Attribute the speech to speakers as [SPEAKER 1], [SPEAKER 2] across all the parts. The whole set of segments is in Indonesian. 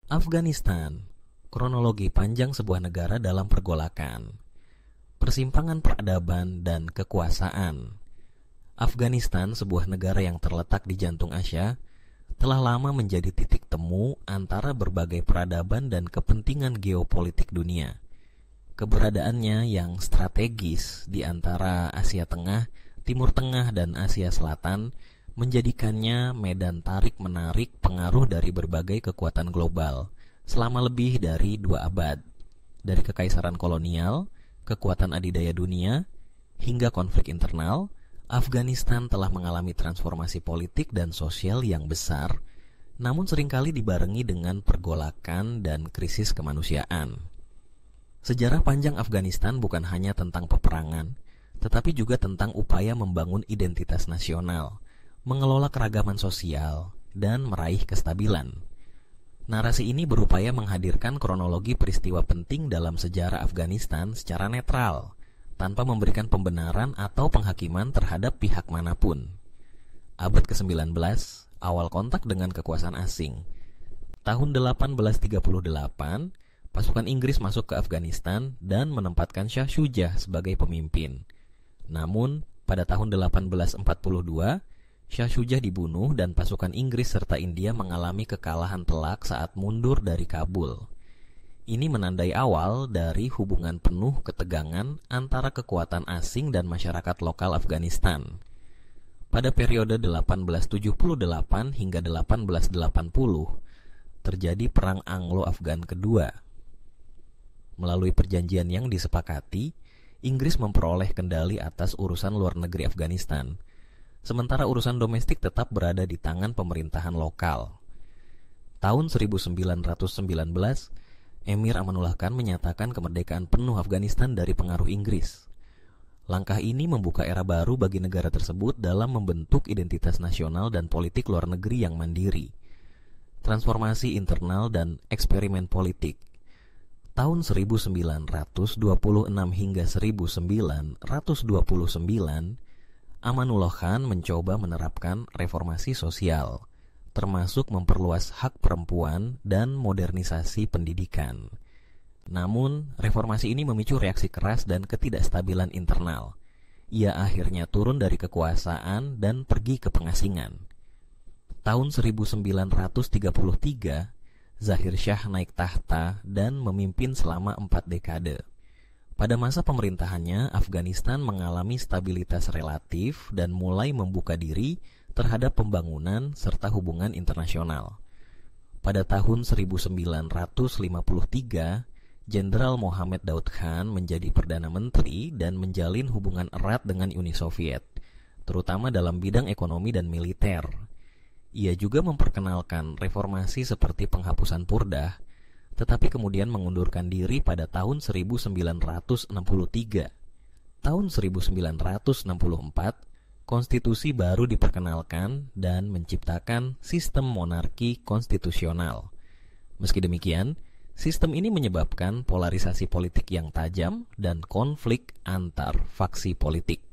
[SPEAKER 1] Afghanistan, kronologi panjang sebuah negara dalam pergolakan, persimpangan peradaban dan kekuasaan. Afghanistan, sebuah negara yang terletak di jantung Asia, telah lama menjadi titik temu antara berbagai peradaban dan kepentingan geopolitik dunia. Keberadaannya yang strategis di antara Asia Tengah, Timur Tengah, dan Asia Selatan menjadikannya medan tarik-menarik pengaruh dari berbagai kekuatan global selama lebih dari 2 abad. Dari kekaisaran kolonial, kekuatan adidaya dunia, hingga konflik internal, Afghanistan telah mengalami transformasi politik dan sosial yang besar, namun seringkali dibarengi dengan pergolakan dan krisis kemanusiaan. Sejarah panjang Afghanistan bukan hanya tentang peperangan, tetapi juga tentang upaya membangun identitas nasional, mengelola keragaman sosial, dan meraih kestabilan. Narasi ini berupaya menghadirkan kronologi peristiwa penting dalam sejarah Afghanistan secara netral, tanpa memberikan pembenaran atau penghakiman terhadap pihak manapun. Abad ke-19, awal kontak dengan kekuasaan asing. Tahun 1838, pasukan Inggris masuk ke Afghanistan dan menempatkan Shah Shuja sebagai pemimpin. Namun, pada tahun 1842, Shah Shuja dibunuh dan pasukan Inggris serta India mengalami kekalahan telak saat mundur dari Kabul. Ini menandai awal dari hubungan penuh ketegangan antara kekuatan asing dan masyarakat lokal Afghanistan. Pada periode 1878 hingga 1880, terjadi Perang Anglo-Afgan kedua. Melalui perjanjian yang disepakati, Inggris memperoleh kendali atas urusan luar negeri Afghanistan, sementara urusan domestik tetap berada di tangan pemerintahan lokal. Tahun 1919, Emir Amanullah Khan menyatakan kemerdekaan penuh Afghanistan dari pengaruh Inggris. Langkah ini membuka era baru bagi negara tersebut dalam membentuk identitas nasional dan politik luar negeri yang mandiri. Transformasi internal dan eksperimen politik. Tahun 1926 hingga 1929, Amanullah Khan mencoba menerapkan reformasi sosial, termasuk memperluas hak perempuan dan modernisasi pendidikan. Namun, reformasi ini memicu reaksi keras dan ketidakstabilan internal. Ia akhirnya turun dari kekuasaan dan pergi ke pengasingan. Tahun 1933, Zahir Shah naik tahta dan memimpin selama 4 dekade. Pada masa pemerintahannya, Afghanistan mengalami stabilitas relatif dan mulai membuka diri terhadap pembangunan serta hubungan internasional. Pada tahun 1953, Jenderal Mohammad Daud Khan menjadi Perdana Menteri dan menjalin hubungan erat dengan Uni Soviet, terutama dalam bidang ekonomi dan militer. Ia juga memperkenalkan reformasi seperti penghapusan purdah, tetapi kemudian mengundurkan diri pada tahun 1963. Tahun 1964, konstitusi baru diperkenalkan dan menciptakan sistem monarki konstitusional. Meski demikian, sistem ini menyebabkan polarisasi politik yang tajam dan konflik antar faksi politik.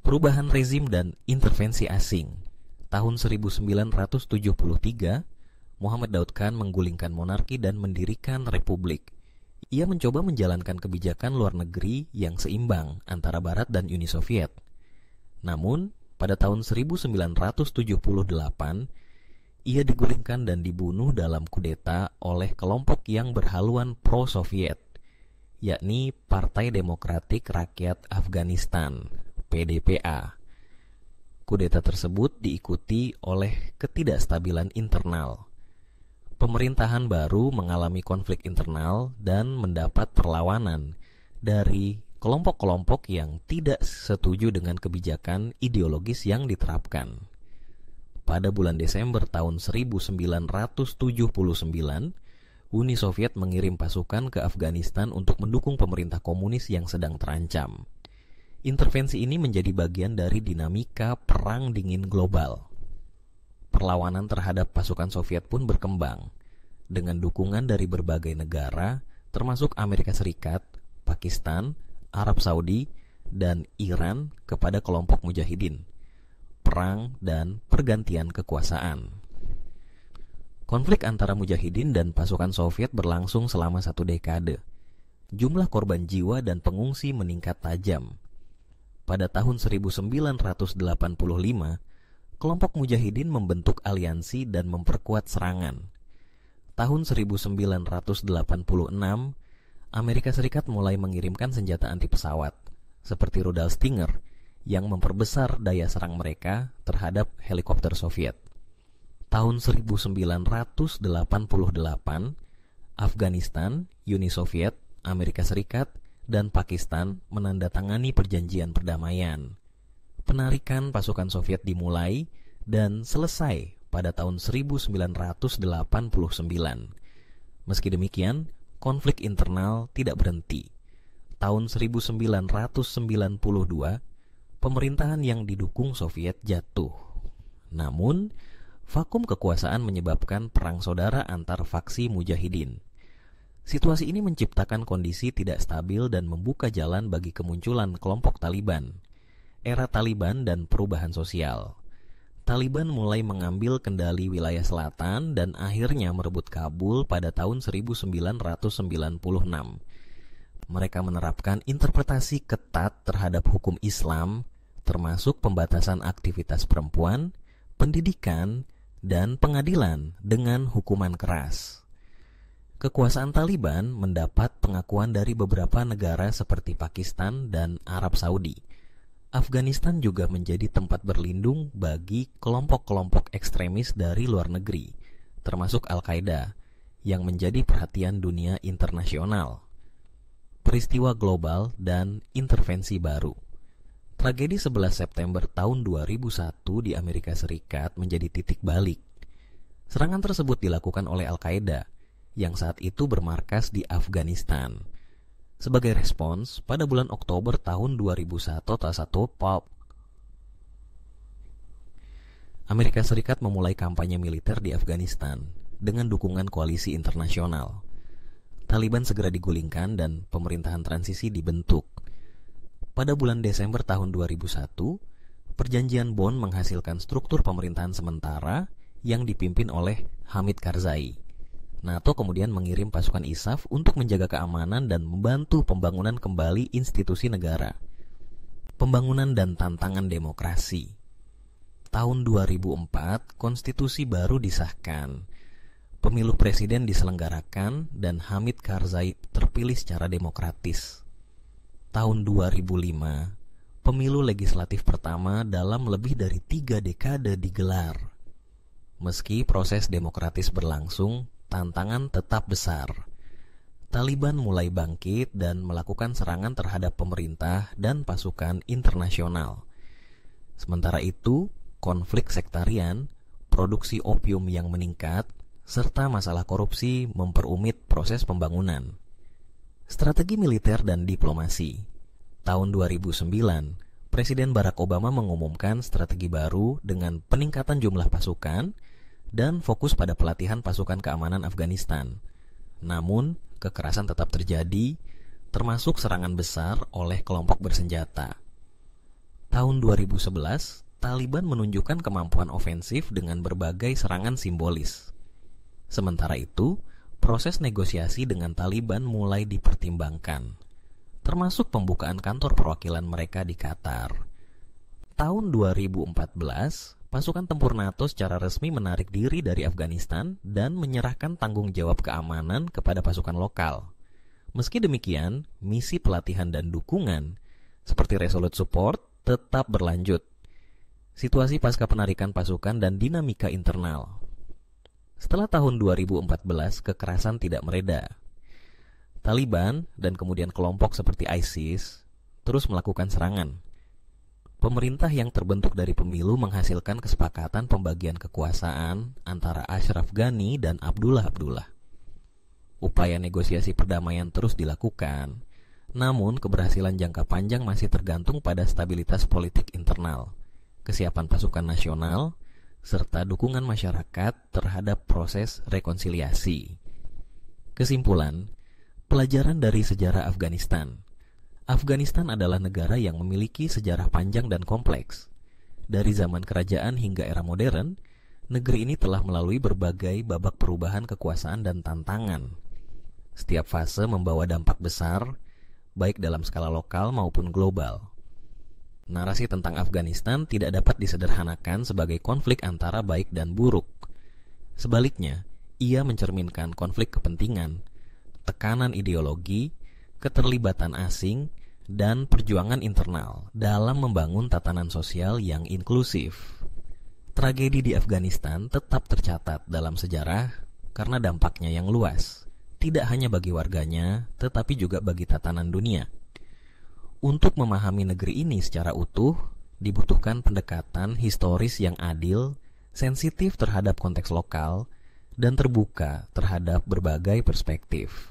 [SPEAKER 1] Perubahan rezim dan intervensi asing. Tahun 1973, Muhammad Daud Khan menggulingkan monarki dan mendirikan republik. Ia mencoba menjalankan kebijakan luar negeri yang seimbang antara Barat dan Uni Soviet. Namun, pada tahun 1978, ia digulingkan dan dibunuh dalam kudeta oleh kelompok yang berhaluan pro-Soviet, yakni Partai Demokratik Rakyat Afghanistan, PDPA. Kudeta tersebut diikuti oleh ketidakstabilan internal. Pemerintahan baru mengalami konflik internal dan mendapat perlawanan dari kelompok-kelompok yang tidak setuju dengan kebijakan ideologis yang diterapkan. Pada bulan Desember tahun 1979, Uni Soviet mengirim pasukan ke Afghanistan untuk mendukung pemerintah komunis yang sedang terancam. Intervensi ini menjadi bagian dari dinamika Perang Dingin global. Perlawanan terhadap pasukan Soviet pun berkembang, dengan dukungan dari berbagai negara, termasuk Amerika Serikat, Pakistan, Arab Saudi, dan Iran kepada kelompok mujahidin. Perang dan pergantian kekuasaan. Konflik antara Mujahidin dan pasukan Soviet berlangsung selama 1 dekade. Jumlah korban jiwa dan pengungsi meningkat tajam. Pada tahun 1985, kelompok Mujahidin membentuk aliansi dan memperkuat serangan. Tahun 1986, Amerika Serikat mulai mengirimkan senjata anti pesawat, seperti rudal Stinger, yang memperbesar daya serang mereka terhadap helikopter Soviet. Tahun 1988, Afghanistan, Uni Soviet, Amerika Serikat, dan Pakistan menandatangani perjanjian perdamaian. Penarikan pasukan Soviet dimulai dan selesai pada tahun 1989. Meski demikian, konflik internal tidak berhenti. Tahun 1992, pemerintahan yang didukung Soviet jatuh. Namun, vakum kekuasaan menyebabkan perang saudara antar faksi Mujahidin. Situasi ini menciptakan kondisi tidak stabil dan membuka jalan bagi kemunculan kelompok Taliban. Era Taliban dan perubahan sosial. Taliban mulai mengambil kendali wilayah selatan dan akhirnya merebut Kabul pada tahun 1996. Mereka menerapkan interpretasi ketat terhadap hukum Islam, termasuk pembatasan aktivitas perempuan, pendidikan, dan pengadilan dengan hukuman keras. Kekuasaan Taliban mendapat pengakuan dari beberapa negara seperti Pakistan dan Arab Saudi. Afghanistan juga menjadi tempat berlindung bagi kelompok-kelompok ekstremis dari luar negeri, termasuk Al-Qaeda, yang menjadi perhatian dunia internasional. Peristiwa global dan intervensi baru. Tragedi 11 September tahun 2001 di Amerika Serikat menjadi titik balik. Serangan tersebut dilakukan oleh Al-Qaeda yang saat itu bermarkas di Afghanistan. Sebagai respons, pada bulan Oktober tahun 2001, Amerika Serikat memulai kampanye militer di Afghanistan dengan dukungan koalisi internasional. Taliban segera digulingkan dan pemerintahan transisi dibentuk. Pada bulan Desember tahun 2001, perjanjian Bonn menghasilkan struktur pemerintahan sementara yang dipimpin oleh Hamid Karzai. NATO kemudian mengirim pasukan ISAF untuk menjaga keamanan dan membantu pembangunan kembali institusi negara. Pembangunan dan tantangan demokrasi. Tahun 2004, konstitusi baru disahkan. Pemilu presiden diselenggarakan dan Hamid Karzai terpilih secara demokratis. Tahun 2005, pemilu legislatif pertama dalam lebih dari 3 dekade digelar. Meski proses demokratis berlangsung, tantangan tetap besar. Taliban mulai bangkit dan melakukan serangan terhadap pemerintah dan pasukan internasional. Sementara itu, konflik sektarian, produksi opium yang meningkat, serta masalah korupsi memperumit proses pembangunan. Strategi militer dan diplomasi. Tahun 2009, Presiden Barack Obama mengumumkan strategi baru dengan peningkatan jumlah pasukan dan fokus pada pelatihan pasukan keamanan Afghanistan. Namun, kekerasan tetap terjadi, termasuk serangan besar oleh kelompok bersenjata. Tahun 2011, Taliban menunjukkan kemampuan ofensif dengan berbagai serangan simbolis. Sementara itu, proses negosiasi dengan Taliban mulai dipertimbangkan, termasuk pembukaan kantor perwakilan mereka di Qatar. Tahun 2014, pasukan tempur NATO secara resmi menarik diri dari Afghanistan dan menyerahkan tanggung jawab keamanan kepada pasukan lokal. Meski demikian, misi pelatihan dan dukungan seperti Resolute Support tetap berlanjut. Situasi pasca penarikan pasukan dan dinamika internal. Setelah tahun 2014, kekerasan tidak mereda. Taliban dan kemudian kelompok seperti ISIS terus melakukan serangan. Pemerintah yang terbentuk dari pemilu menghasilkan kesepakatan pembagian kekuasaan antara Ashraf Ghani dan Abdullah Abdullah. Upaya negosiasi perdamaian terus dilakukan, namun keberhasilan jangka panjang masih tergantung pada stabilitas politik internal, kesiapan pasukan nasional, serta dukungan masyarakat terhadap proses rekonsiliasi. Kesimpulan, pelajaran dari sejarah Afghanistan. Afghanistan adalah negara yang memiliki sejarah panjang dan kompleks. Dari zaman kerajaan hingga era modern, negeri ini telah melalui berbagai babak perubahan kekuasaan dan tantangan. Setiap fase membawa dampak besar, baik dalam skala lokal maupun global. Narasi tentang Afghanistan tidak dapat disederhanakan sebagai konflik antara baik dan buruk. Sebaliknya, ia mencerminkan konflik kepentingan, tekanan ideologi, keterlibatan asing, dan perjuangan internal dalam membangun tatanan sosial yang inklusif. Tragedi di Afghanistan tetap tercatat dalam sejarah karena dampaknya yang luas, tidak hanya bagi warganya, tetapi juga bagi tatanan dunia. Untuk memahami negeri ini secara utuh, dibutuhkan pendekatan historis yang adil, sensitif terhadap konteks lokal, dan terbuka terhadap berbagai perspektif.